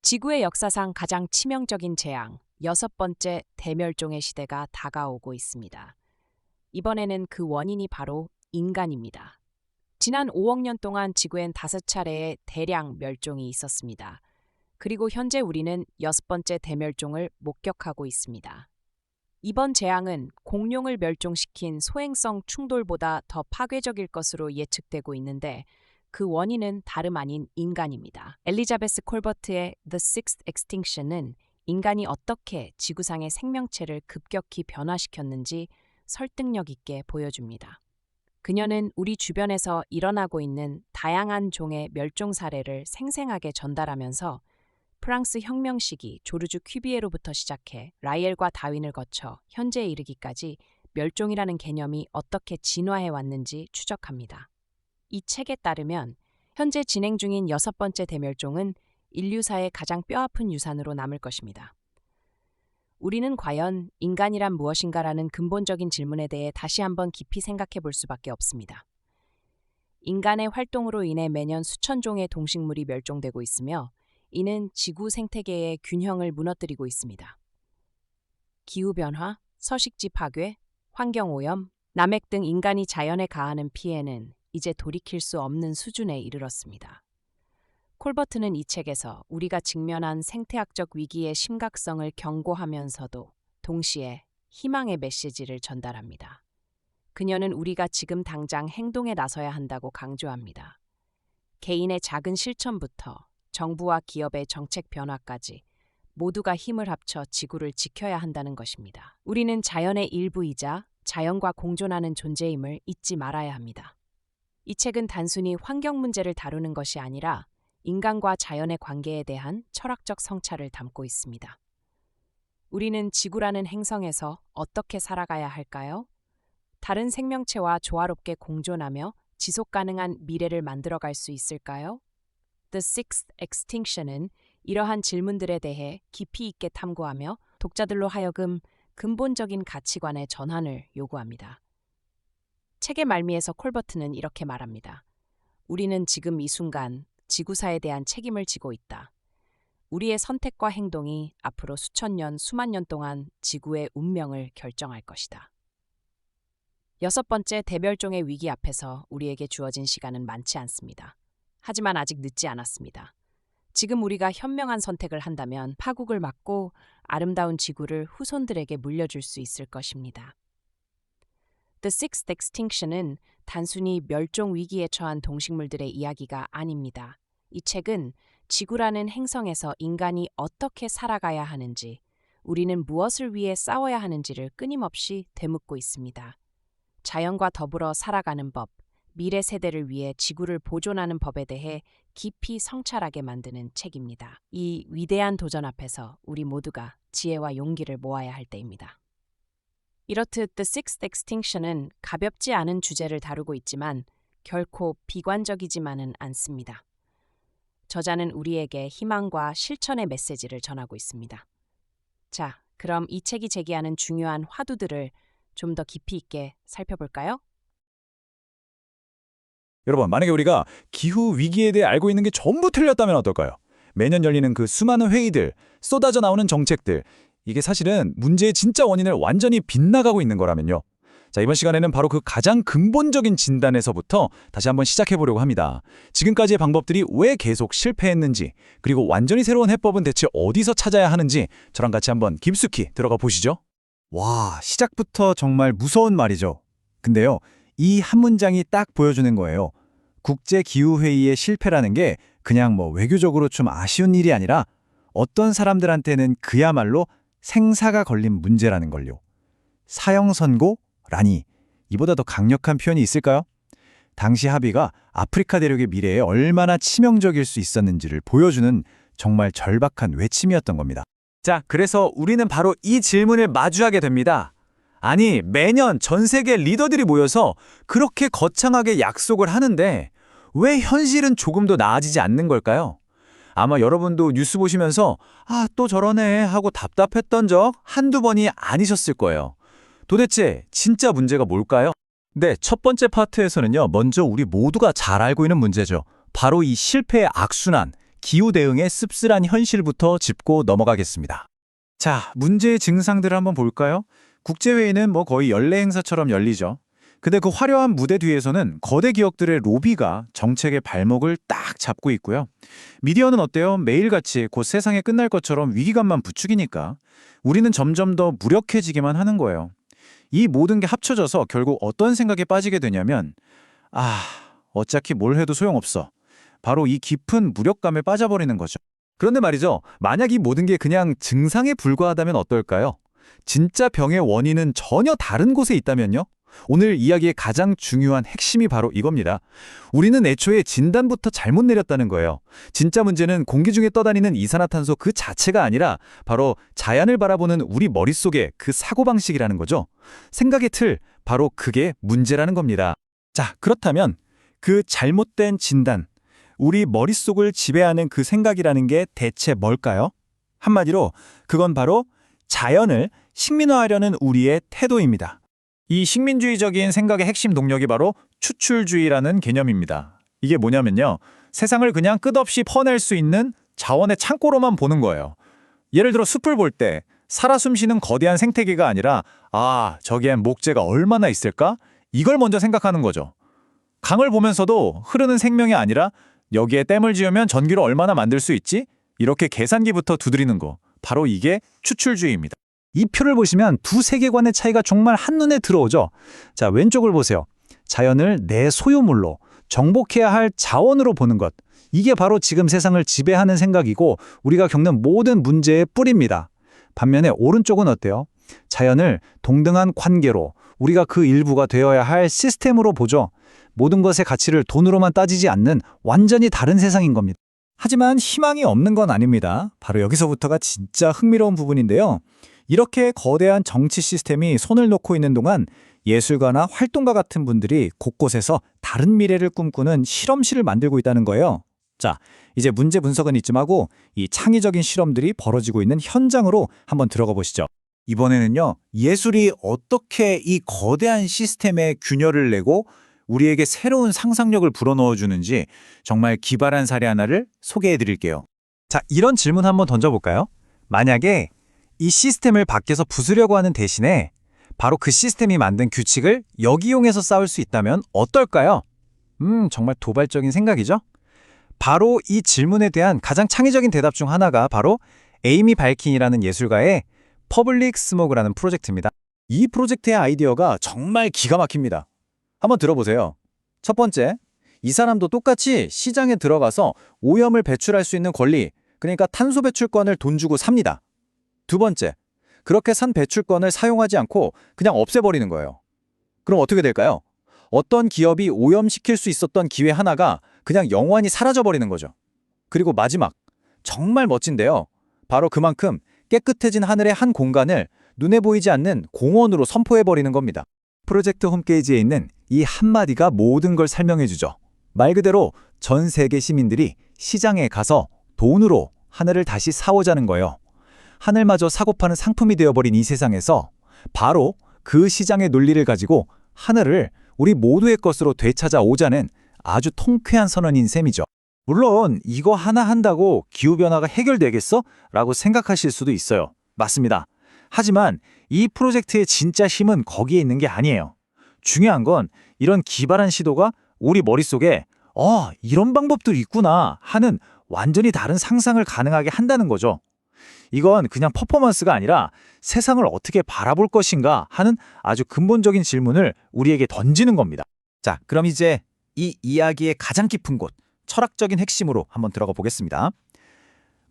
지구의 역사상 가장 치명적인 재앙, 여섯 번째 대멸종의 시대가 다가오고 있습니다. 이번에는 그 원인이 바로 인간입니다. 지난 5억 년 동안 지구엔 5차례의 대량 멸종이 있었습니다. 그리고 현재 우리는 여섯 번째 대멸종을 목격하고 있습니다. 이번 재앙은 공룡을 멸종시킨 소행성 충돌보다 더 파괴적일 것으로 예측되고 있는데 그 원인은 다름 아닌 인간입니다. 엘리자베스 콜버트의 The Sixth Extinction은 인간이 어떻게 지구상의 생명체를 급격히 변화시켰는지 설득력 있게 보여줍니다. 그녀는 우리 주변에서 일어나고 있는 다양한 종의 멸종 사례를 생생하게 전달하면서 프랑스 혁명 시기 조르주 퀴비에로부터 시작해 라이엘과 다윈을 거쳐 현재에 이르기까지 멸종이라는 개념이 어떻게 진화해 왔는지 추적합니다. 이 책에 따르면 현재 진행 중인 여섯 번째 대멸종은 인류사의 가장 뼈아픈 유산으로 남을 것입니다. 우리는 과연 인간이란 무엇인가라는 근본적인 질문에 대해 다시 한번 깊이 생각해 볼 수밖에 없습니다. 인간의 활동으로 인해 매년 수천 종의 동식물이 멸종되고 있으며 이는 지구 생태계의 균형을 무너뜨리고 있습니다. 기후변화, 서식지 파괴, 환경오염, 남핵 등 인간이 자연에 가하는 피해는 이제 돌이킬 수 없는 수준에 이르렀습니다. 콜버트는 이 책에서 우리가 직면한 생태학적 위기의 심각성을 경고하면서도 동시에 희망의 메시지를 전달합니다. 그녀는 우리가 지금 당장 행동에 나서야 한다고 강조합니다. 개인의 작은 실천부터 정부와 기업의 정책 변화까지 모두가 힘을 합쳐 지구를 지켜야 한다는 것입니다. 우리는 자연의 일부이자 자연과 공존하는 존재임을 잊지 말아야 합니다. 이 책은 단순히 환경 문제를 다루는 것이 아니라 인간과 자연의 관계에 대한 철학적 성찰을 담고 있습니다. 우리는 지구라는 행성에서 어떻게 살아가야 할까요? 다른 생명체와 조화롭게 공존하며 지속 가능한 미래를 만들어갈 수 있을까요? The Sixth Extinction은 이러한 질문들에 대해 깊이 있게 탐구하며 독자들로 하여금 근본적인 가치관의 전환을 요구합니다. 책의 말미에서 콜버트는 이렇게 말합니다. 우리는 지금 이 순간 지구사에 대한 책임을 지고 있다. 우리의 선택과 행동이 앞으로 수천 년, 수만 년 동안 지구의 운명을 결정할 것이다. 여섯 번째 대멸종의 위기 앞에서 우리에게 주어진 시간은 많지 않습니다. 하지만 아직 늦지 않았습니다. 지금 우리가 현명한 선택을 한다면 파국을 막고 아름다운 지구를 후손들에게 물려줄 수 있을 것입니다. The Sixth Extinction은 단순히 멸종 위기에 처한 동식물들의 이야기가 아닙니다. 이 책은 지구라는 행성에서 인간이 어떻게 살아가야 하는지, 우리는 무엇을 위해 싸워야 하는지를 끊임없이 되묻고 있습니다. 자연과 더불어 살아가는 법, 미래 세대를 위해 지구를 보존하는 법에 대해 깊이 성찰하게 만드는 책입니다. 이 위대한 도전 앞에서 우리 모두가 지혜와 용기를 모아야 할 때입니다. 이렇듯 The Sixth Extinction은 가볍지 않은 주제를 다루고 있지만 결코 비관적이지만은 않습니다. 저자는 우리에게 희망과 실천의 메시지를 전하고 있습니다. 자, 그럼 이 책이 제기하는 중요한 화두들을 좀 더 깊이 있게 살펴볼까요? 여러분, 만약에 우리가 기후 위기에 대해 알고 있는 게 전부 틀렸다면 어떨까요? 매년 열리는 그 수많은 회의들, 쏟아져 나오는 정책들, 이게 사실은 문제의 진짜 원인을 완전히 빗나가고 있는 거라면요. 자, 이번 시간에는 바로 그 가장 근본적인 진단에서부터 다시 한번 시작해 보려고 합니다. 지금까지의 방법들이 왜 계속 실패했는지, 그리고 완전히 새로운 해법은 대체 어디서 찾아야 하는지 저랑 같이 한번 깊숙이 들어가 보시죠. 와, 시작부터 정말 무서운 말이죠. 근데요, 이 한 문장이 딱 보여주는 거예요. 국제기후회의의 실패라는 게 그냥 외교적으로 좀 아쉬운 일이 아니라 어떤 사람들한테는 그야말로 생사가 걸린 문제라는 걸요. 사형선고라니, 이보다 더 강력한 표현이 있을까요? 당시 합의가 아프리카 대륙의 미래에 얼마나 치명적일 수 있었는지를 보여주는 정말 절박한 외침이었던 겁니다. 자, 그래서 우리는 바로 이 질문을 마주하게 됩니다. 아니, 매년 전 세계 리더들이 모여서 그렇게 거창하게 약속을 하는데 왜 현실은 조금도 나아지지 않는 걸까요? 아마 여러분도 뉴스 보시면서 또 저러네 하고 답답했던 적 한두 번이 아니셨을 거예요. 도대체 진짜 문제가 뭘까요? 네, 첫 번째 파트에서는요, 먼저 우리 모두가 잘 알고 있는 문제죠. 바로 이 실패의 악순환, 기후 대응의 씁쓸한 현실부터 짚고 넘어가겠습니다. 자, 문제의 증상들을 한번 볼까요? 국제회의는 거의 연례 행사처럼 열리죠. 근데 그 화려한 무대 뒤에서는 거대 기업들의 로비가 정책의 발목을 딱 잡고 있고요. 미디어는 어때요? 매일같이 곧 세상에 끝날 것처럼 위기감만 부추기니까 우리는 점점 더 무력해지기만 하는 거예요. 이 모든 게 합쳐져서 결국 어떤 생각에 빠지게 되냐면 어차피 뭘 해도 소용없어. 바로 이 깊은 무력감에 빠져버리는 거죠. 그런데 말이죠. 만약 이 모든 게 그냥 증상에 불과하다면 어떨까요? 진짜 병의 원인은 전혀 다른 곳에 있다면요? 오늘 이야기의 가장 중요한 핵심이 바로 이겁니다. 우리는 애초에 진단부터 잘못 내렸다는 거예요. 진짜 문제는 공기 중에 떠다니는 이산화탄소 그 자체가 아니라 바로 자연을 바라보는 우리 머릿속의 그 사고방식이라는 거죠. 생각의 틀, 바로 그게 문제라는 겁니다. 자, 그렇다면 그 잘못된 진단, 우리 머릿속을 지배하는 그 생각이라는 게 대체 뭘까요? 한마디로 그건 바로 자연을 식민화하려는 우리의 태도입니다. 이 식민주의적인 생각의 핵심 동력이 바로 추출주의라는 개념입니다. 이게 뭐냐면요. 세상을 그냥 끝없이 퍼낼 수 있는 자원의 창고로만 보는 거예요. 예를 들어 숲을 볼 때 살아 숨쉬는 거대한 생태계가 아니라 저기엔 목재가 얼마나 있을까? 이걸 먼저 생각하는 거죠. 강을 보면서도 흐르는 생명이 아니라 여기에 댐을 지으면 전기를 얼마나 만들 수 있지? 이렇게 계산기부터 두드리는 거. 바로 이게 추출주의입니다. 이 표를 보시면 두 세계관의 차이가 정말 한눈에 들어오죠. 자, 왼쪽을 보세요. 자연을 내 소유물로, 정복해야 할 자원으로 보는 것. 이게 바로 지금 세상을 지배하는 생각이고 우리가 겪는 모든 문제의 뿌리입니다. 반면에 오른쪽은 어때요? 자연을 동등한 관계로, 우리가 그 일부가 되어야 할 시스템으로 보죠. 모든 것의 가치를 돈으로만 따지지 않는 완전히 다른 세상인 겁니다. 하지만 희망이 없는 건 아닙니다. 바로 여기서부터가 진짜 흥미로운 부분인데요. 이렇게 거대한 정치 시스템이 손을 놓고 있는 동안 예술가나 활동가 같은 분들이 곳곳에서 다른 미래를 꿈꾸는 실험실을 만들고 있다는 거예요. 자, 이제 문제 분석은 이쯤 하고 이 창의적인 실험들이 벌어지고 있는 현장으로 한번 들어가 보시죠. 이번에는요, 예술이 어떻게 이 거대한 시스템에 균열을 내고 우리에게 새로운 상상력을 불어넣어 주는지 정말 기발한 사례 하나를 소개해 드릴게요. 자, 이런 질문 한번 던져볼까요? 만약에 이 시스템을 밖에서 부수려고 하는 대신에 바로 그 시스템이 만든 규칙을 역이용해서 싸울 수 있다면 어떨까요? 정말 도발적인 생각이죠? 바로 이 질문에 대한 가장 창의적인 대답 중 하나가 바로 에이미 발킨이라는 예술가의 퍼블릭 스모그라는 프로젝트입니다. 이 프로젝트의 아이디어가 정말 기가 막힙니다. 한번 들어보세요. 첫 번째, 이 사람도 똑같이 시장에 들어가서 오염을 배출할 수 있는 권리, 그러니까 탄소 배출권을 돈 주고 삽니다. 두 번째, 그렇게 산 배출권을 사용하지 않고 그냥 없애버리는 거예요. 그럼 어떻게 될까요? 어떤 기업이 오염시킬 수 있었던 기회 하나가 그냥 영원히 사라져버리는 거죠. 그리고 마지막, 정말 멋진데요. 바로 그만큼 깨끗해진 하늘의 한 공간을 눈에 보이지 않는 공원으로 선포해버리는 겁니다. 프로젝트 홈페이지에 있는 이 한마디가 모든 걸 설명해주죠. 말 그대로 전 세계 시민들이 시장에 가서 돈으로 하늘을 다시 사오자는 거예요. 하늘마저 사고 파는 상품이 되어버린 이 세상에서 바로 그 시장의 논리를 가지고 하늘을 우리 모두의 것으로 되찾아오자는 아주 통쾌한 선언인 셈이죠. 물론 이거 하나 한다고 기후변화가 해결되겠어? 라고 생각하실 수도 있어요. 맞습니다. 하지만 이 프로젝트의 진짜 힘은 거기에 있는 게 아니에요. 중요한 건 이런 기발한 시도가 우리 머릿속에 이런 방법들이 있구나 하는 완전히 다른 상상을 가능하게 한다는 거죠. 이건 그냥 퍼포먼스가 아니라 세상을 어떻게 바라볼 것인가 하는 아주 근본적인 질문을 우리에게 던지는 겁니다. 자, 그럼 이제 이 이야기의 가장 깊은 곳, 철학적인 핵심으로 한번 들어가 보겠습니다.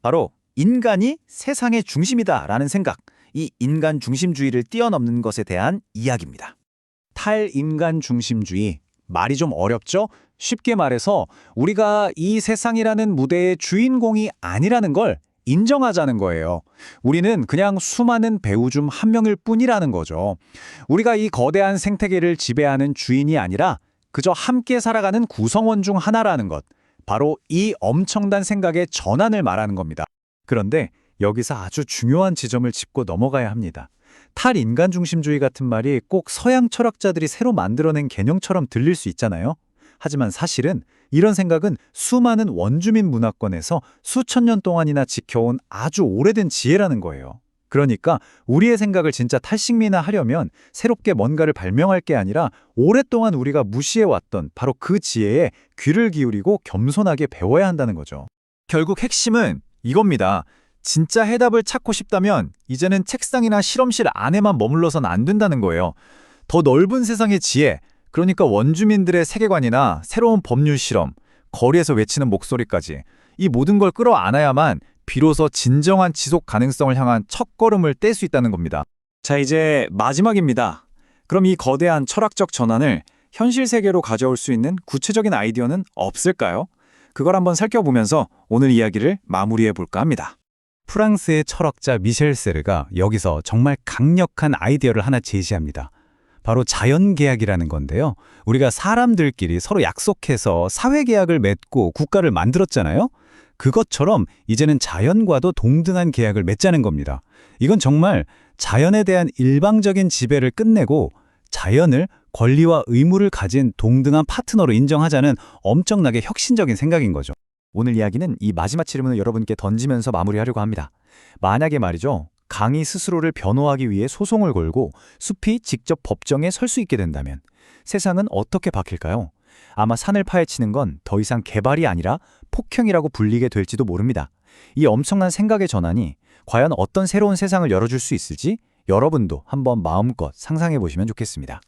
바로 인간이 세상의 중심이다라는 생각, 이 인간 중심주의를 뛰어넘는 것에 대한 이야기입니다. 탈인간 중심주의, 말이 좀 어렵죠? 쉽게 말해서 우리가 이 세상이라는 무대의 주인공이 아니라는 걸 인정하자는 거예요. 우리는 그냥 수많은 배우 중 한 명일 뿐이라는 거죠. 우리가 이 거대한 생태계를 지배하는 주인이 아니라 그저 함께 살아가는 구성원 중 하나라는 것. 바로 이 엄청난 생각의 전환을 말하는 겁니다. 그런데 여기서 아주 중요한 지점을 짚고 넘어가야 합니다. 탈인간 중심주의 같은 말이 꼭 서양 철학자들이 새로 만들어낸 개념처럼 들릴 수 있잖아요. 하지만 사실은 이런 생각은 수많은 원주민 문화권에서 수천 년 동안이나 지켜온 아주 오래된 지혜라는 거예요. 그러니까 우리의 생각을 진짜 탈식민화하려면 새롭게 뭔가를 발명할 게 아니라 오랫동안 우리가 무시해왔던 바로 그 지혜에 귀를 기울이고 겸손하게 배워야 한다는 거죠. 결국 핵심은 이겁니다. 진짜 해답을 찾고 싶다면 이제는 책상이나 실험실 안에만 머물러선 안 된다는 거예요. 더 넓은 세상의 지혜, 그러니까 원주민들의 세계관이나 새로운 법률 실험, 거리에서 외치는 목소리까지 이 모든 걸 끌어안아야만 비로소 진정한 지속 가능성을 향한 첫걸음을 뗄 수 있다는 겁니다. 자, 이제 마지막입니다. 그럼 이 거대한 철학적 전환을 현실 세계로 가져올 수 있는 구체적인 아이디어는 없을까요? 그걸 한번 살펴보면서 오늘 이야기를 마무리해 볼까 합니다. 프랑스의 철학자 미셸 세르가 여기서 정말 강력한 아이디어를 하나 제시합니다. 바로 자연계약이라는 건데요. 우리가 사람들끼리 서로 약속해서 사회계약을 맺고 국가를 만들었잖아요. 그것처럼 이제는 자연과도 동등한 계약을 맺자는 겁니다. 이건 정말 자연에 대한 일방적인 지배를 끝내고 자연을 권리와 의무를 가진 동등한 파트너로 인정하자는 엄청나게 혁신적인 생각인 거죠. 오늘 이야기는 이 마지막 질문을 여러분께 던지면서 마무리하려고 합니다. 만약에 말이죠. 강이 스스로를 변호하기 위해 소송을 걸고 숲이 직접 법정에 설 수 있게 된다면 세상은 어떻게 바뀔까요? 아마 산을 파헤치는 건 더 이상 개발이 아니라 폭행이라고 불리게 될지도 모릅니다. 이 엄청난 생각의 전환이 과연 어떤 새로운 세상을 열어줄 수 있을지 여러분도 한번 마음껏 상상해 보시면 좋겠습니다.